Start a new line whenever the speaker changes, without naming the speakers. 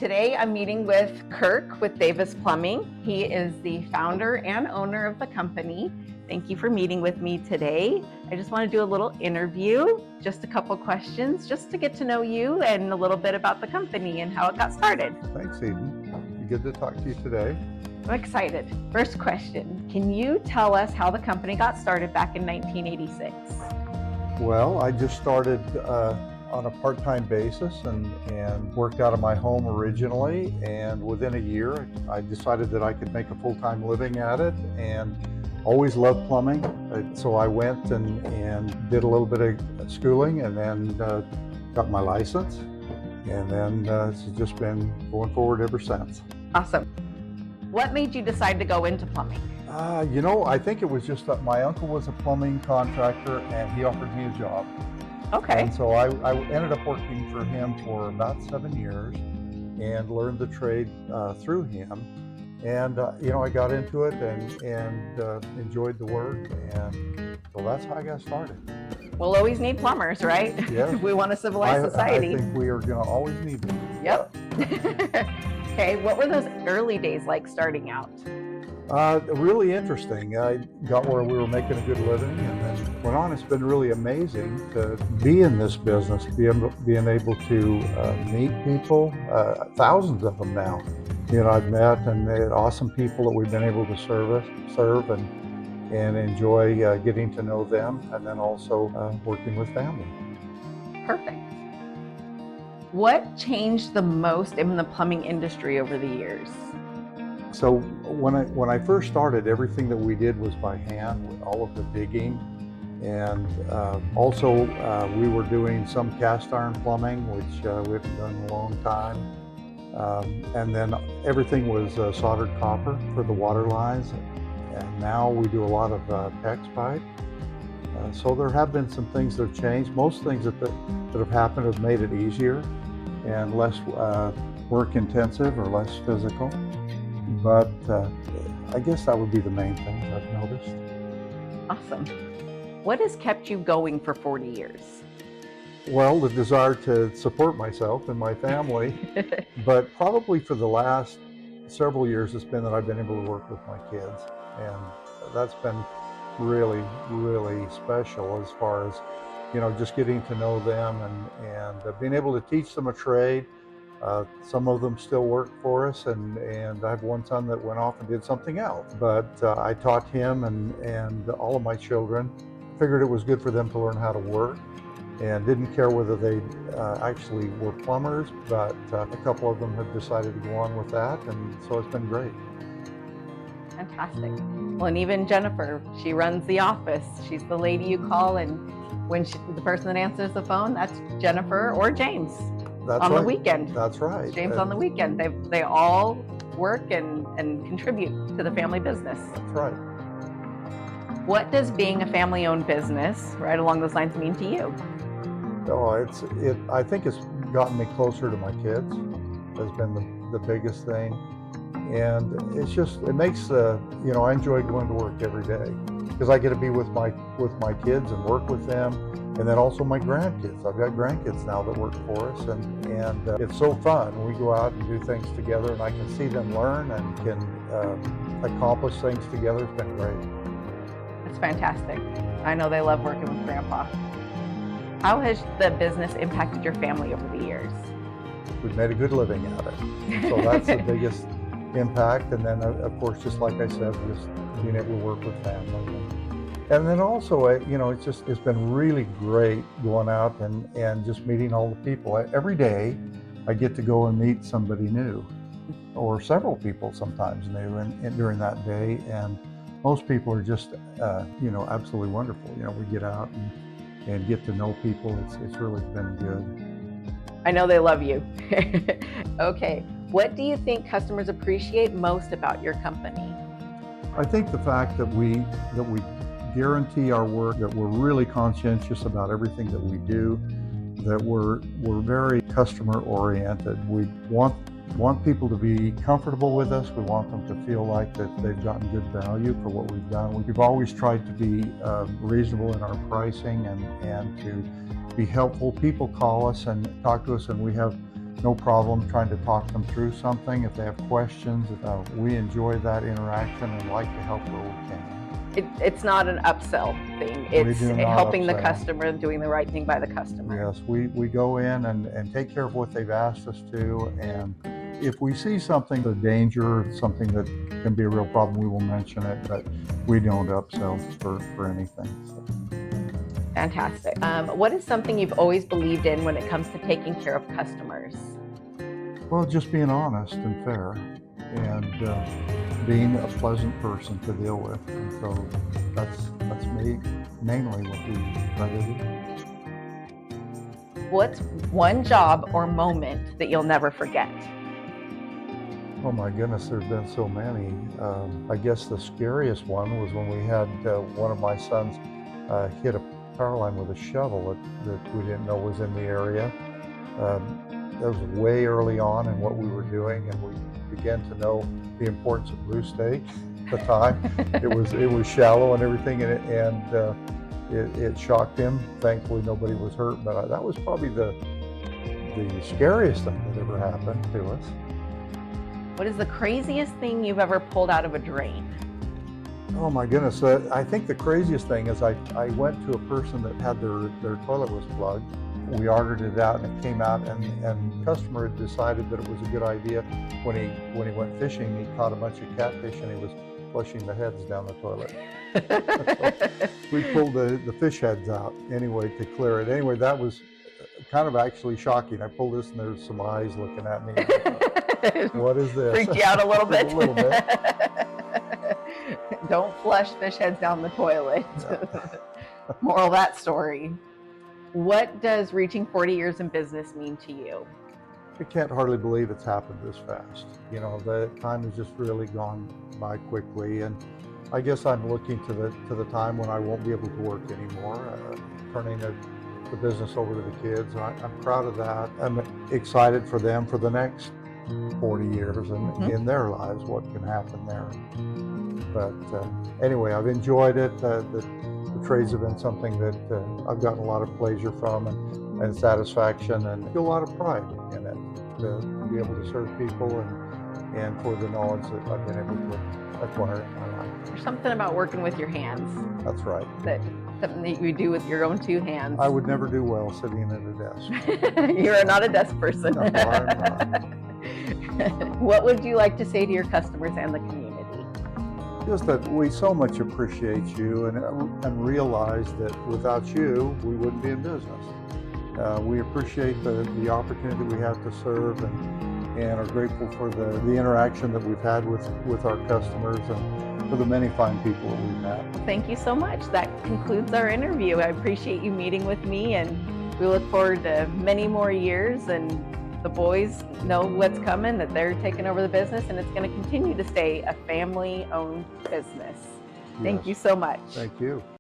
Today I'm meeting with Kirk with Davis Plumbing. He is the founder and owner of the company. Thank you for meeting with me today. I just want to do a little interview, just a couple questions, just to get to know you and a little bit about the company and how it got started.
Thanks, Eden. Good to talk to you today.
I'm excited. First question, can you tell us how the company got started back in 1986?
Well, I just started on a part-time basis and worked out of my home originally, and within a year I decided that I could make a full-time living at it, and always loved plumbing. So I went and did a little bit of schooling, and then got my license, and then it's just been going forward ever since.
Awesome. What made you decide to go into plumbing?
I think it was just that my uncle was a plumbing contractor and he offered me a job.
Okay.
And so I ended up working for him for about 7 years and learned the trade through him. And, I got into it and enjoyed the work. And so that's how I got started.
We'll always need plumbers, right?
Yes.
We want a civilized society.
I think we are going to always need them.
Yep. Okay, what were those early days like starting out?
Really interesting. I got where we were making a good living, and then went on. It's been really amazing to be in this business, being able to meet people, thousands of them now. I've met and met awesome people that we've been able to serve and enjoy getting to know them, and then also working with family.
Perfect. What changed the most in the plumbing industry over the years?
So when I first started, everything that we did was by hand, with all of the digging, and also we were doing some cast iron plumbing, which we haven't done in a long time, and then everything was soldered copper for the water lines, and now we do a lot of PEX pipe. So there have been some things that have changed. Most things that have happened have made it easier and less work intensive or less physical. But I guess that would be the main things I've noticed.
Awesome. What has kept you going for 40 years?
Well, the desire to support myself and my family, but probably for the last several years it's been that I've been able to work with my kids, and that's been really, really special as far as, just getting to know them and being able to teach them a trade. Some of them still work for us, and I have one son that went off and did something else. But I taught him and all of my children. Figured it was good for them to learn how to work, and didn't care whether they actually were plumbers, but a couple of them have decided to go on with that, and so it's been great.
Fantastic. Well, and even Jennifer, she runs the office. She's the lady you call, and when the person that answers the phone, that's Jennifer or James.
That's
on
right.
The weekend.
That's right.
James on the weekend. They all work and contribute to the family business.
That's right.
What does being a family-owned business, right along those lines, mean to you?
I think it's gotten me closer to my kids. Has been the biggest thing, and it makes I enjoy going to work every day because I get to be with my kids and work with them. And then also my grandkids. I've got grandkids now that work for us, and it's so fun. We go out and do things together, and I can see them learn and can accomplish things together. It's been great.
It's fantastic. I know they love working with Grandpa. How has the business impacted your family over the years?
We've made a good living at it, so that's the biggest impact. And then, of course, just like I said, just being able to work with family. And then also, it's been really great going out and just meeting all the people. Every day, I get to go and meet somebody new, or several people sometimes new, and during that day. And most people are just, absolutely wonderful. We get out and get to know people. It's really been good.
I know they love you. Okay, what do you think customers appreciate most about your company?
I think the fact that we guarantee our work, that we're really conscientious about everything that we do, that we're very customer oriented. We want people to be comfortable with us. We want them to feel like that they've gotten good value for what we've done. We've always tried to be reasonable in our pricing and to be helpful. People call us and talk to us, and we have no problem trying to talk them through something. If they have questions, we enjoy that interaction and like to help where we can.
It's not an upsell thing. It's
do not
helping the
upsell.
customer and doing the right thing by the customer.
Yes, we go in and take care of what they've asked us to, and if we see something, a danger, something that can be a real problem, we will mention it, but we don't upsell for anything. So.
Fantastic. What is something you've always believed in when it comes to taking care of customers?
Well, just being honest and fair, and being a pleasant person to deal with. And so that's mainly what we try to do.
What's one job or moment that you'll never forget?
Oh my goodness, there's been so many. I guess the scariest one was when we had one of my sons hit a power line with a shovel that we didn't know was in the area. That was way early on in what we were doing, and we began to know the importance of blue stake at the time. it was shallow and everything, and it shocked him. Thankfully, nobody was hurt, but that was probably the scariest thing that ever happened to us.
What is the craziest thing you've ever pulled out of a drain?
Oh my goodness, I think the craziest thing is I went to a person that had their toilet was plugged. We ordered it out and it came out, and the customer had decided that it was a good idea. When he went fishing, he caught a bunch of catfish and he was flushing the heads down the toilet. So we pulled the fish heads out anyway to clear it. Anyway, that was kind of actually shocking. I pulled this and there's some eyes looking at me. What is this?
Freaked you out a little bit?
A little bit.
Don't flush fish heads down the toilet. Moral of that story. What does reaching 40 years in business mean to you?
I can't hardly believe it's happened this fast. You know, the time has just really gone by quickly, and I guess I'm looking to the time when I won't be able to work anymore, turning the business over to the kids. I'm proud of that. I'm excited for them for the next 40 years and in their lives, what can happen there. But anyway, I've enjoyed it. The trades have been something that I've gotten a lot of pleasure from and satisfaction, and feel a lot of pride in it to be able to serve people and for the knowledge that I've been able to acquire in my life.
There's something about working with your hands.
That's right.
Something that you do with your own two hands.
I would never do well sitting at a desk.
You're not a desk person.
No, I'm not.
What would you like to say to your customers and the community?
Just that we so much appreciate you and realize that without you, we wouldn't be in business. We appreciate the opportunity we have to serve and are grateful for the interaction that we've had with our customers and for the many fine people that we've met.
Thank you so much. That concludes our interview. I appreciate you meeting with me, and we look forward to many more years, and the boys know what's coming, that they're taking over the business, and it's going to continue to stay a family-owned business. Thank you so much.
Thank you.